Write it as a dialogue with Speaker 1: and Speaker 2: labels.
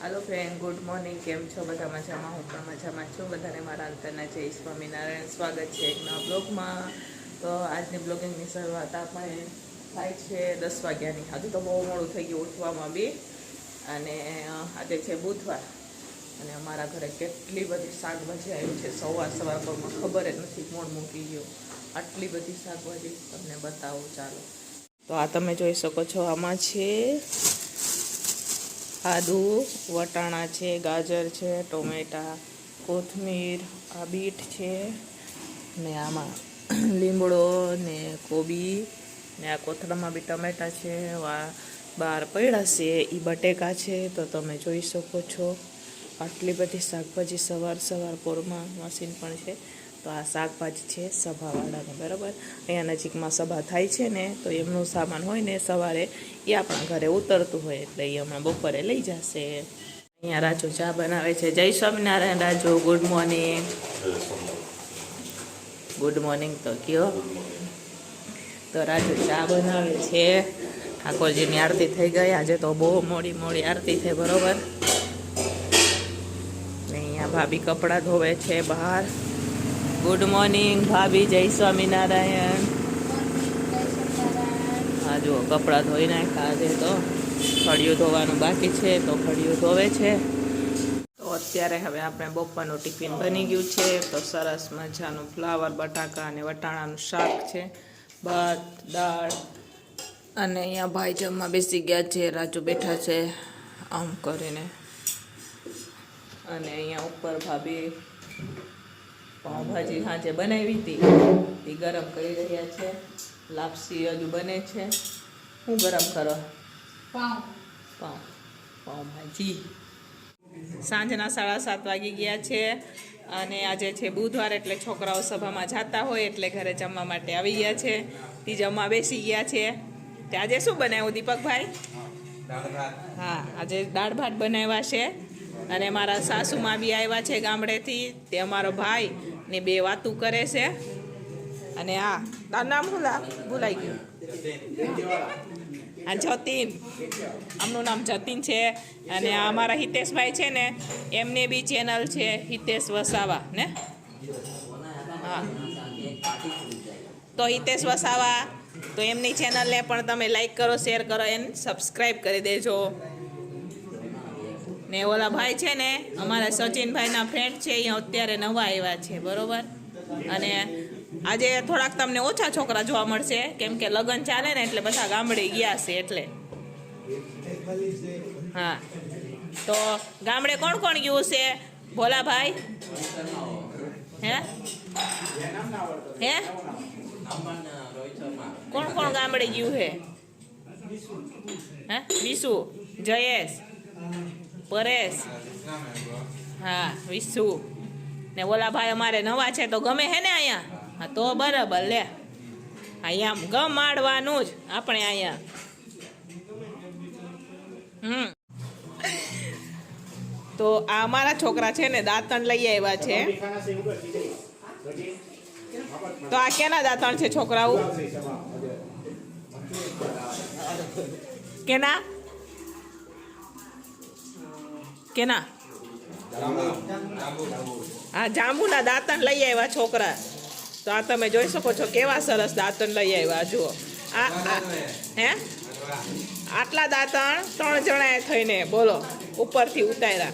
Speaker 1: Hello friend, good morning. केम छो बधा मजामां? हूँ पण मजामां छुं। बधाने मारा अंतरना जय स्वामीनारायण। स्वागत है एक नवा ब्लॉगमां। तो आजनी ब्लॉगिंगनी शरूआत आपणे थाय छे 10 वाग्यानी। हजू तो बहु मोडुं थई गयुं उठवामां बी। अने आजे छे बुधवार अने अमारा घरे केटली बधी शाकभाजी आई छे। सवार परमा खबर ज नथी कोण मूकी गयो आटली बधी शाकभाजी। तमने बतावुं चालो। तो आ तमे जोई शको छो, आमां छे आदू, वटाणा है, गाजर है, टोमेटा, कोथमीर, आ बीट है ने आमा લીમડો ने कोबी ने आ कोथळामां बी टमेटा है। बार पड्या छे ई बटेका है। तो तमे जोई शको छो आटली बधी शाकभाजी सवार पोरमां मशीन पण है। तो आ शाकभाजी है सभावाळाने, बराबर। अहींया नजीकमां सभा थाय छे ने तो एमनुं सामान होय ने सवारे ए आपणा घरे उतरतुं होय એટલે એ હમણાં બપોરે લઈ જશે। અહીંયા રાજુ ચા બનાવે છે। જય Swaminarayan Raju, good morning. Good morning તો કયો। તો રાજુ ચા બનાવે છે। ઠાકોરજીની આરતી થઈ ગઈ। આજે તો બહુ મોડી આરતી થઈ, બરોબર। ને અહીંયા ભાભી કપડાં ધોવે છે બહાર। गुड मॉर्निंग भाभी, जय स्वामीनारायण। हाँ जो कपड़ा धोई नाख्या आज तो खड़ियों धोवानुं बाकी है तो खड़ियों धोवे छे। तो अत्यारे हवे आपणे बपोरनुं टिफिन बनी गयुं छे। तो सरस मजानुं फ्लावर बटाका अने वटाणानुं शाक छे, भात दाळ अने अहींया भाई जमवा बेसी गया छे। राजू बैठा छे आम करीने अने अहींया उपर भाभी पावभाजी हाजे बनावी थी ए गरम करी रह्या छे। लापसी हजू बने छे। हूँ गरम करो? पावभाजी। सांजना 7:30 वागी गया छे अने आजे छे बुधवार एटले छोकराओ सभामां जाता होय एटले घरे जमवा माटे आवी गया छे। ती जमवा बेसी गया छे। ते आजे शुं बनाव्युं दीपक भाई? हाँ, आजे दाळ भात बनाव्या छे। अने मारा सासूमा बी आव्या छे गामडेथी। ते अमारो भाई ने बे वातुं करे छे। अने आ तारुं नाम हुं भूलाई गयुं? आ जतीन, आमनुं नाम जतीन छे। अने आ अमारा हितेश भाई छे ने एमने बी चेनल छे हितेश वसावा ने। हाँ, तो हितेश वसावा तो एमनी चेनल ने पण तमे लाइक करो, शेर करो एंड सब्सक्राइब करी देजो। ने ओला भाई छे ने अमारा सचिन भाई ना फ्रेंड छे, अहींया अत्यारे नवा आव्या छे, बरोबर। अने आजे थोड़ाक तमने ओछा छोकरा जोवा मळशे केम के लगन चाले ने एटले बधा गामडे गया छे एटले। हाँ, तो गामडे कोण कोण गयुं छे? भोला भाई हे हे कोण कोण गामडे गयुं है? हैं विशु, जयेश, परेश, हाँ विशु ने ओला भाई अमारे नवा छे तो गमे है ने आया। हाँ तो बराबर ले आया गमाड़वानुं ज आपणे आया। तो आ अमारा छोकरा छे ने दातण लई आव्या छे। तो आ केना दातण छे छोकराओ? केना केना? आ जांबूना दातण लई आव्या छोकरा। तो आ तमे जोई शको छो केवा सरस दातण लई आव्या। जुओ आ हे आटला दातण 3 जणाए थईने बोलो उपरथी उतार्या।